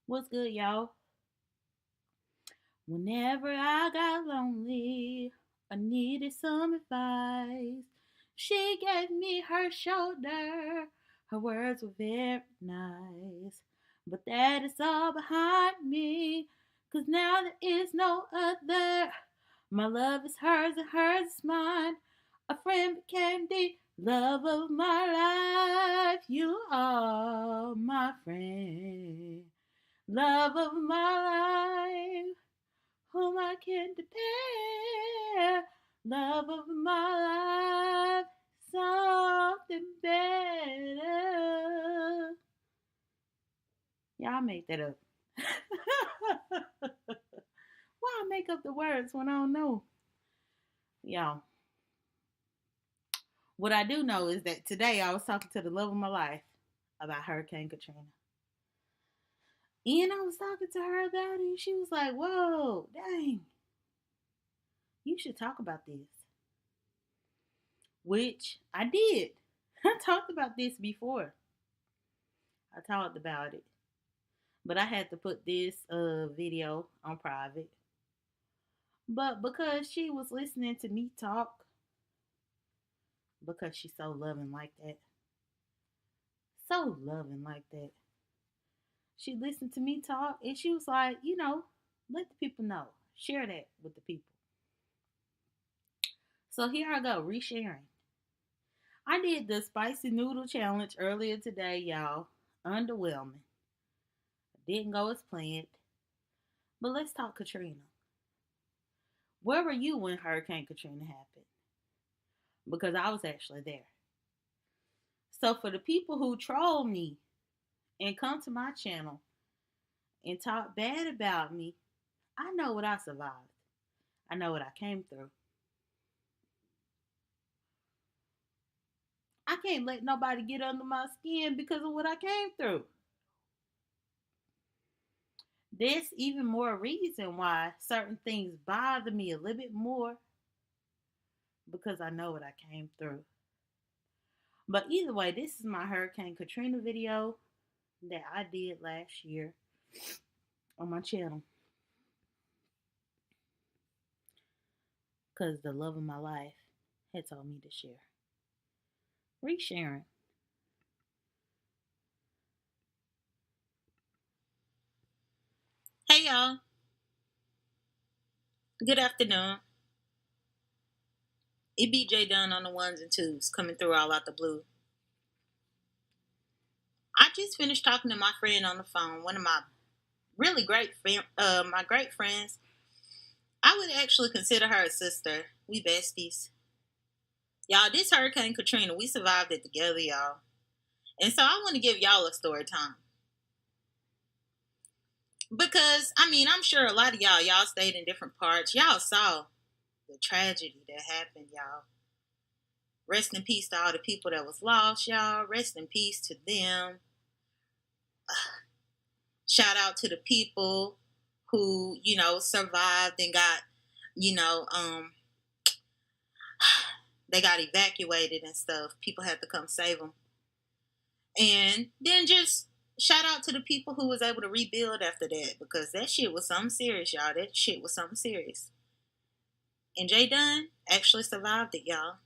What's good, y'all? Whenever I got lonely, I needed some advice. She gave me her shoulder. Her words were very nice. But that is all behind me. 'Cause now there is no other. My love is hers and hers is mine. A friend became the love of my life. You are my friend. Love of my life, whom I can depend. Love of my life, something better. Y'all make that up. Why I make up the words when I don't know? Y'all, what I do know is that today I was talking to the love of my life about Hurricane Katrina. And I was talking to her about it, and she was like, whoa, dang, you should talk about this. Which I did. I talked about this before. I talked about it. But I had to put this video on private. But because she was listening to me talk, because she's so loving like that, so loving like that, she listened to me talk and she was like, let the people know. Share that with the people. So here I go, resharing. I did the spicy noodle challenge earlier today, y'all. Underwhelming. Didn't go as planned. But let's talk Katrina. Where were you when Hurricane Katrina happened? Because I was actually there. So for the people who troll me and come to my channel and talk bad about me, I know what I survived. I know what I came through. I can't let nobody get under my skin because of what I came through. There's even more reason why certain things bother me a little bit more because I know what I came through. But either way, this is my Hurricane Katrina video that I did last year on my channel. Because the love of my life had told me to share. Resharing. Hey y'all. Good afternoon. It be J.Dunn on the ones and twos coming through all out the blue. I just finished talking to my friend on the phone, one of my really my great friends. I would actually consider her a sister. We besties. Y'all, this Hurricane Katrina, we survived it together, y'all. And so I want to give y'all a story time. Because, I'm sure a lot of y'all stayed in different parts. Y'all saw the tragedy that happened, y'all. Rest in peace to all the people that was lost, y'all. Rest in peace to them. Shout out to the people who, survived and got, they got evacuated and stuff. People had to come save them. And then just shout out to the people who was able to rebuild after that, because that shit was something serious, y'all. That shit was something serious. And J.Dunn actually survived it, y'all.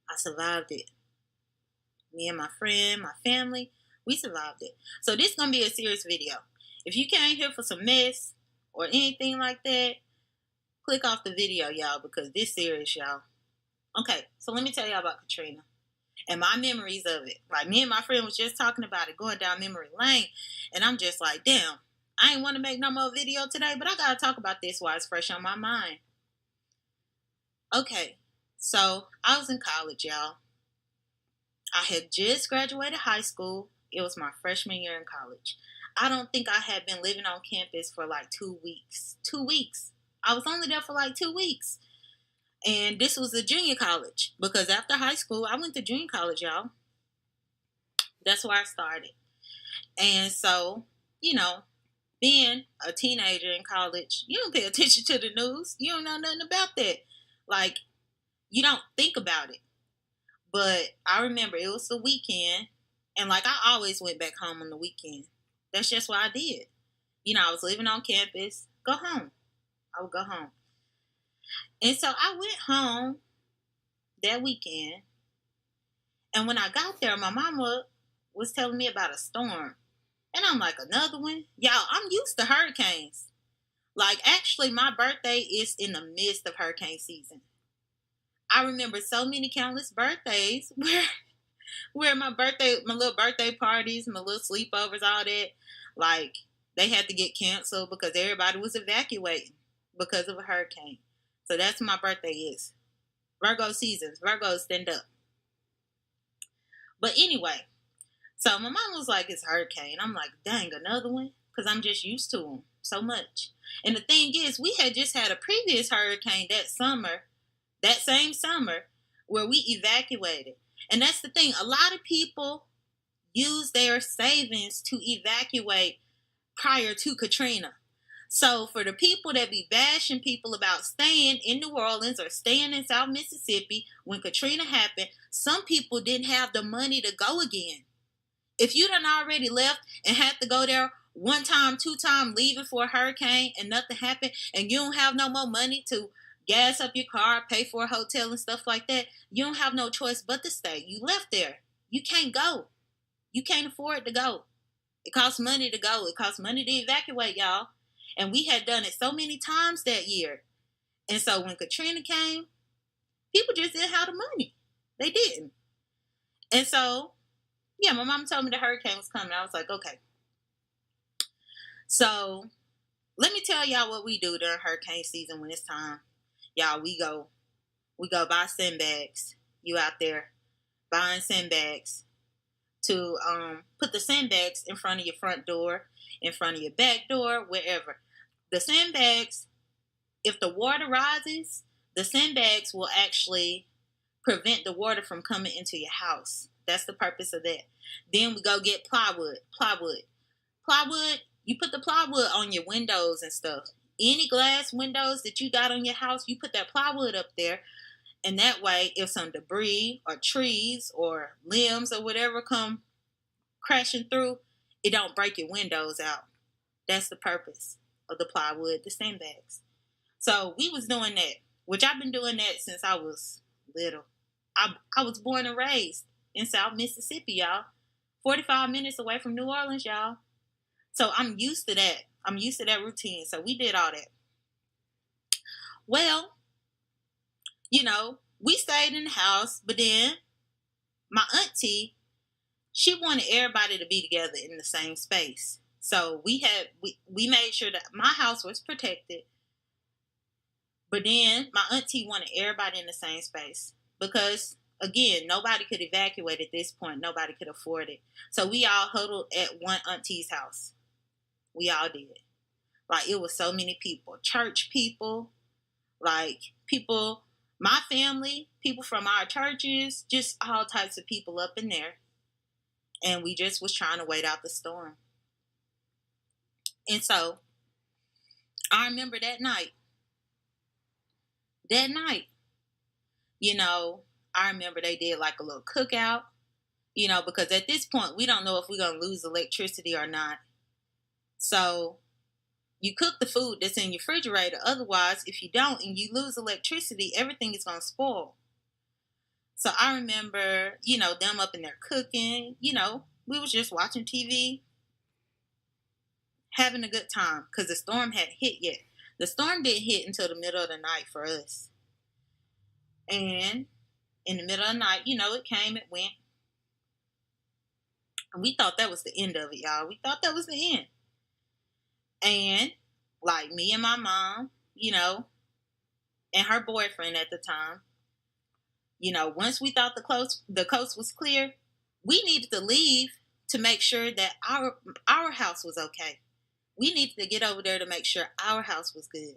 I survived it. Me and my friend, my family, we survived it. So this is going to be a serious video. If you came here for some mess or anything like that, click off the video, y'all, because this serious, y'all. Okay, so let me tell y'all about Katrina and my memories of it. Like, me and my friend was just talking about it, going down memory lane, and I'm just like, damn, I ain't want to make no more video today, but I got to talk about this while it's fresh on my mind. Okay, so I was in college, y'all. I had just graduated high school. It was my freshman year in college. I don't think I had been living on campus for like 2 weeks. 2 weeks. I was only there for like 2 weeks. And this was a junior college, because after high school, I went to junior college, y'all. That's where I started. And so, being a teenager in college, you don't pay attention to the news. You don't know nothing about that. Like, you don't think about it. But I remember it was the weekend, and like, I always went back home on the weekend. That's just what I did. I was living on campus. Go home. I would go home. And so I went home that weekend. And when I got there, my mama was telling me about a storm. And I'm like, another one? Y'all, I'm used to hurricanes. Like, actually, my birthday is in the midst of hurricane season. I remember so many countless birthdays where my little birthday parties, my little sleepovers, all that, like, they had to get canceled because everybody was evacuating because of a hurricane. So that's what my birthday is. Virgo seasons. Virgos stand up. But anyway, so my mom was like, it's a hurricane. I'm like, dang, another one? Because I'm just used to them so much. And the thing is, we had just had a previous hurricane that same summer, where we evacuated. And that's the thing. A lot of people use their savings to evacuate prior to Katrina. So for the people that be bashing people about staying in New Orleans or staying in South Mississippi when Katrina happened, some people didn't have the money to go again. If you done already left and had to go there one time, two time, leaving for a hurricane and nothing happened, and you don't have no more money to gas up your car, pay for a hotel and stuff like that, you don't have no choice but to stay. You left there. You can't go. You can't afford to go. It costs money to go. It costs money to evacuate, y'all. And we had done it so many times that year. And so when Katrina came, people just didn't have the money. They didn't. And so, yeah, my mom told me the hurricane was coming. I was like, okay. So let me tell y'all what we do during hurricane season when it's time. Y'all, we go buy sandbags. You out there buying sandbags to put the sandbags in front of your front door, in front of your back door, wherever. The sandbags, if the water rises, the sandbags will actually prevent the water from coming into your house. That's the purpose of that. Then we go get plywood. You put the plywood on your windows and stuff. Any glass windows that you got on your house, you put that plywood up there. And that way, if some debris or trees or limbs or whatever come crashing through, it don't break your windows out. That's the purpose of the plywood, the sandbags. So we was doing that, which I've been doing that since I was little. I was born and raised in South Mississippi, y'all. 45 minutes away from New Orleans, y'all. So I'm used to that. I'm used to that routine. So we did all that. Well, we stayed in the house, but then my auntie, she wanted everybody to be together in the same space. So we made sure that my house was protected. But then my auntie wanted everybody in the same space because, again, nobody could evacuate at this point. Nobody could afford it. So we all huddled at one auntie's house. We all did. Like, it was so many people. Church people, like people, my family, people from our churches, just all types of people up in there. And we just was trying to wait out the storm. And so I remember that night, I remember they did like a little cookout, because at this point, we don't know if we're going to lose electricity or not. So you cook the food that's in your refrigerator. Otherwise, if you don't and you lose electricity, everything is going to spoil. So I remember, them up in there cooking. We was just watching TV, having a good time because the storm hadn't hit yet. The storm didn't hit until the middle of the night for us. And in the middle of the night, it came, it went. And we thought that was the end of it, y'all. We thought that was the end. And like me and my mom, and her boyfriend at the time, once we thought the coast was clear, we needed to leave to make sure that our house was okay. We needed to get over there to make sure our house was good.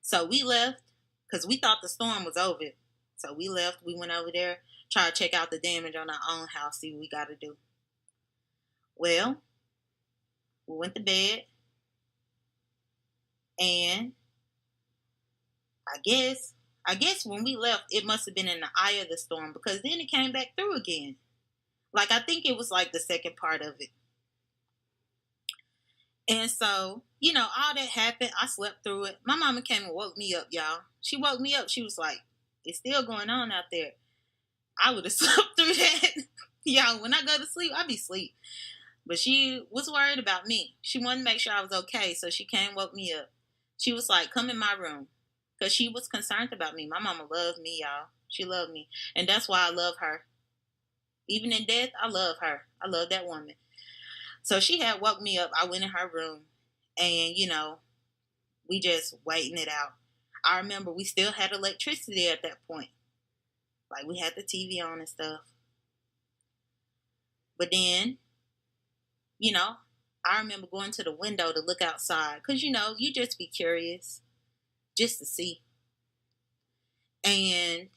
So we left because we thought the storm was over. So we left. We went over there, tried to check out the damage on our own house, see what we got to do. Well, we went to bed. And I guess when we left, it must have been in the eye of the storm because then it came back through again. Like, I think it was like the second part of it. And so, you know, all that happened. I slept through it. My mama came and woke me up, y'all. She woke me up. She was like, it's still going on out there. I would have slept through that. Y'all, when I go to sleep, I be asleep. But she was worried about me. She wanted to make sure I was okay. So she came, woke me up. She was like, come in my room. Because she was concerned about me. My mama loved me, y'all. She loved me. And that's why I love her. Even in death, I love her. I love that woman. So she had woke me up. I went in her room. And, you know, we just waiting it out. I remember we still had electricity at that point. Like, we had the TV on and stuff. But then, you know, I remember going to the window to look outside. Because, you know, you just be curious just to see. And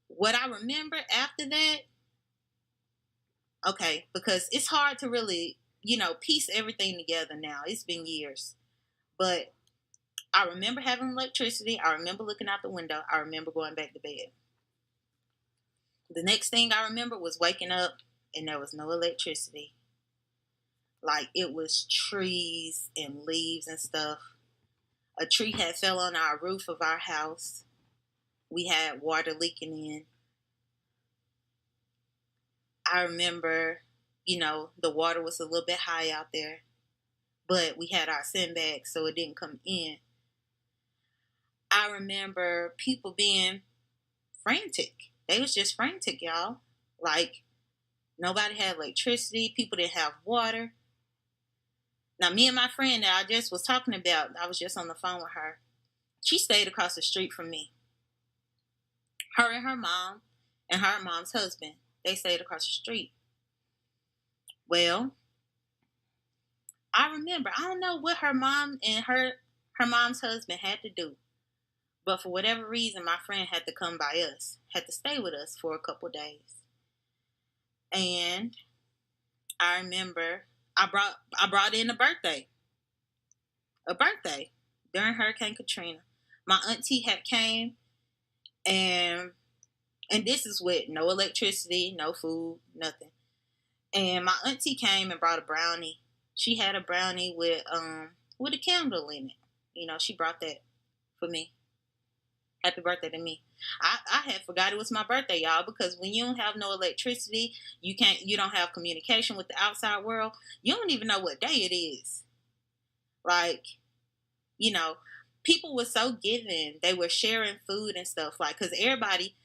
what I remember after that, okay, because it's hard to really, you know, piece everything together now. It's been years. But I remember having electricity. I remember looking out the window. I remember going back to bed. The next thing I remember was waking up and there was no electricity. Like, it was trees and leaves and stuff. A tree had fell on our roof of our house. We had water leaking in. I remember, you know, the water was a little bit high out there, but we had our sandbags, so it didn't come in. I remember people being frantic. They was just frantic, y'all. Like, nobody had electricity. People didn't have water. Now, me and my friend that I just was talking about, I was just on the phone with her. She stayed across the street from me. Her and her mom and her mom's husband, they stayed across the street. Well, I remember, I don't know what her mom and her mom's husband had to do. But for whatever reason, my friend had to come by us, had to stay with us for a couple days. And I remember I brought in a birthday during Hurricane Katrina. My auntie had came, and this is with no electricity, no food, nothing. And my auntie came and brought a brownie. She had a brownie with a candle in it. You know, she brought that for me. Happy birthday to me. I had forgot it was my birthday, y'all, because when you don't have no electricity, you don't have communication with the outside world, you don't even know what day it is. Like, you know, people were so giving. They were sharing food and stuff, like, because everybody,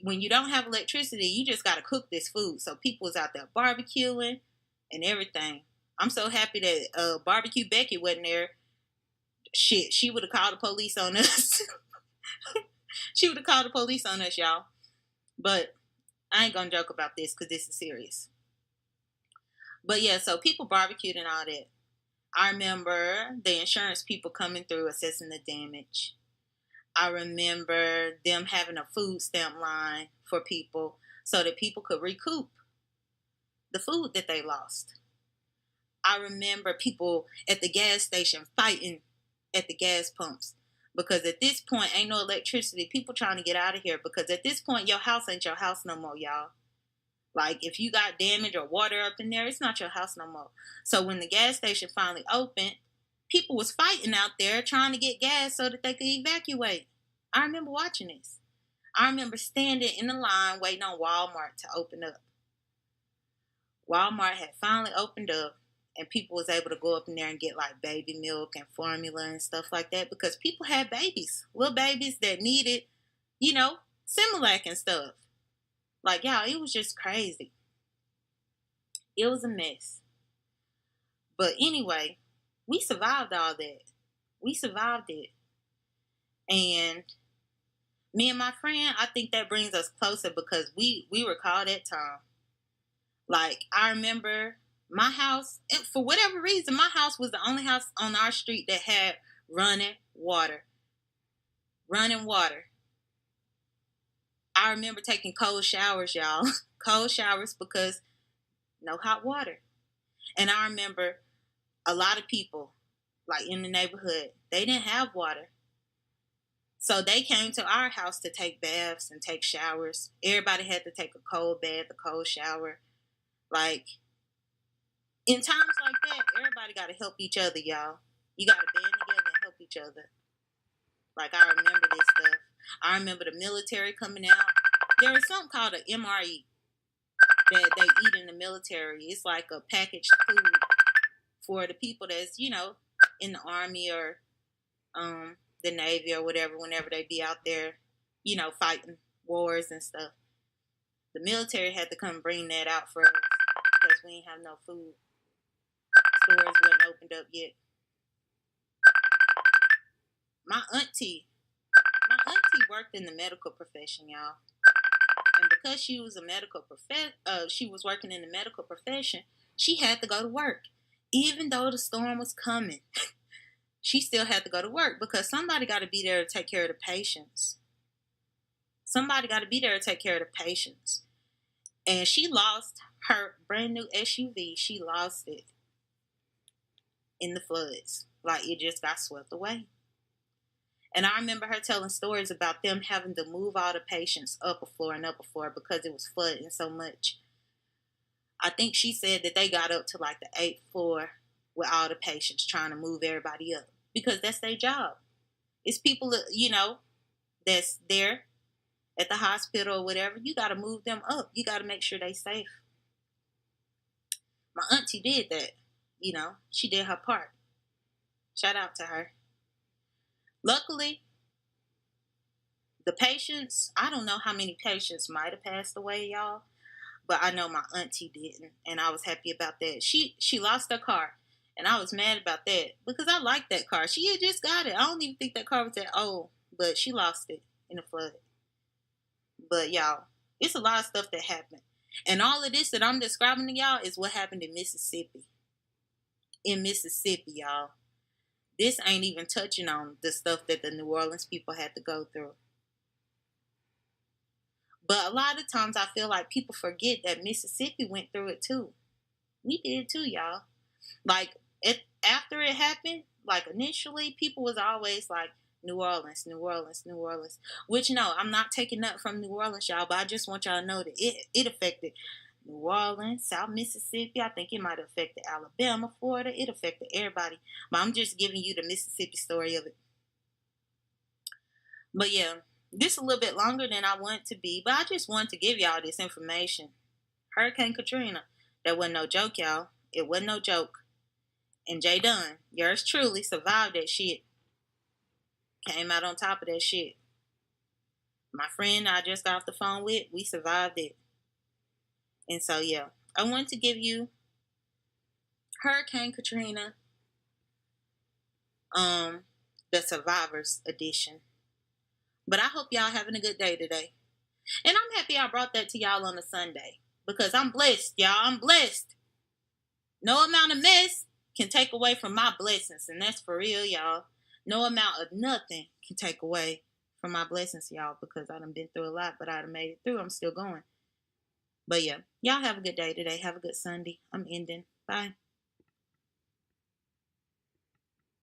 when you don't have electricity, you just got to cook this food. So people was out there barbecuing and everything. I'm so happy that Barbecue Becky wasn't there. Shit, she would have called the police on us. She would have called the police on us, y'all. But I ain't gonna joke about this because this is serious. But yeah, so people barbecued and all that. I remember the insurance people coming through assessing the damage. I remember them having a food stamp line for people so that people could recoup the food that they lost. I remember people at the gas station fighting at the gas pumps because at this point ain't no electricity. People trying to get out of here because at this point your house ain't your house no more, y'all. Like, if you got damage or water up in there, it's not your house no more. So when the gas station finally opened, people was fighting out there trying to get gas so that they could evacuate. I remember watching this. I remember standing in the line waiting on Walmart to open up. Walmart had finally opened up and people was able to go up in there and get like baby milk and formula and stuff like that because people had babies, little babies that needed, you know, Similac and stuff. Like, y'all, it was just crazy. It was a mess. But anyway, we survived all that. We survived it. And me and my friend, I think that brings us closer because we recall that time. Like, I remember my house, and for whatever reason, my house was the only house on our street that had running water. Running water. I remember taking cold showers, y'all. Cold showers because no hot water. And I remember a lot of people, like in the neighborhood, they didn't have water. So they came to our house to take baths and take showers. Everybody had to take a cold bath, a cold shower. Like, In times like that, everybody got to help each other, y'all. You got to band together and help each other. Like, I remember this stuff. I remember the military coming out. There is something called an MRE that they eat in the military. It's like a packaged food for the people that's, in the Army or the Navy or whatever, whenever they be out there, fighting wars and stuff. The military had to come bring that out for us because we ain't have no food. Stores wasn't opened up yet. My auntie worked in the medical profession, y'all. And because she was she was working in the medical profession, she had to go to work. Even though the storm was coming, she still had to go to work because somebody got to be there to take care of the patients. Somebody got to be there to take care of the patients. And she lost her brand new SUV. She lost it in the floods. Like, it just got swept away. And I remember her telling stories about them having to move all the patients up a floor because it was flooding so much. I think she said that they got up to like the 8th floor with all the patients trying to move everybody up because that's their job. It's people, that's there at the hospital or whatever. You got to move them up. You got to make sure they safe. My auntie did that. She did her part. Shout out to her. Luckily, the patients, I don't know how many patients might have passed away, y'all, but I know my auntie didn't, and I was happy about that. She lost her car, and I was mad about that because I liked that car. She had just got it. I don't even think that car was that old, but she lost it in the flood. But y'all, it's a lot of stuff that happened. And all of this that I'm describing to y'all is what happened in Mississippi. In Mississippi, y'all. This ain't even touching on the stuff that the New Orleans people had to go through. But a lot of times I feel like people forget that Mississippi went through it too. We did too, y'all. Like, after it happened, like initially, people was always like, New Orleans, New Orleans, New Orleans. Which, no, I'm not taking that from New Orleans, y'all, but I just want y'all to know that it affected New Orleans, South Mississippi. I think it might have affected Alabama, Florida. It affected everybody. But I'm just giving you the Mississippi story of it. But yeah, this is a little bit longer than I want it to be, but I just wanted to give y'all this information. Hurricane Katrina, that wasn't no joke, y'all. It wasn't no joke. And J.Dunn, yours truly, survived that shit. Came out on top of that shit. My friend I just got off the phone with, we survived it. And so, yeah, I wanted to give you Hurricane Katrina, the Survivors Edition. But I hope y'all having a good day today. And I'm happy I brought that to y'all on a Sunday. Because I'm blessed, y'all. I'm blessed. No amount of mess can take away from my blessings. And that's for real, y'all. No amount of nothing can take away from my blessings, y'all. Because I done been through a lot, but I done made it through. I'm still going. But yeah, y'all have a good day today. Have a good Sunday. I'm ending. Bye.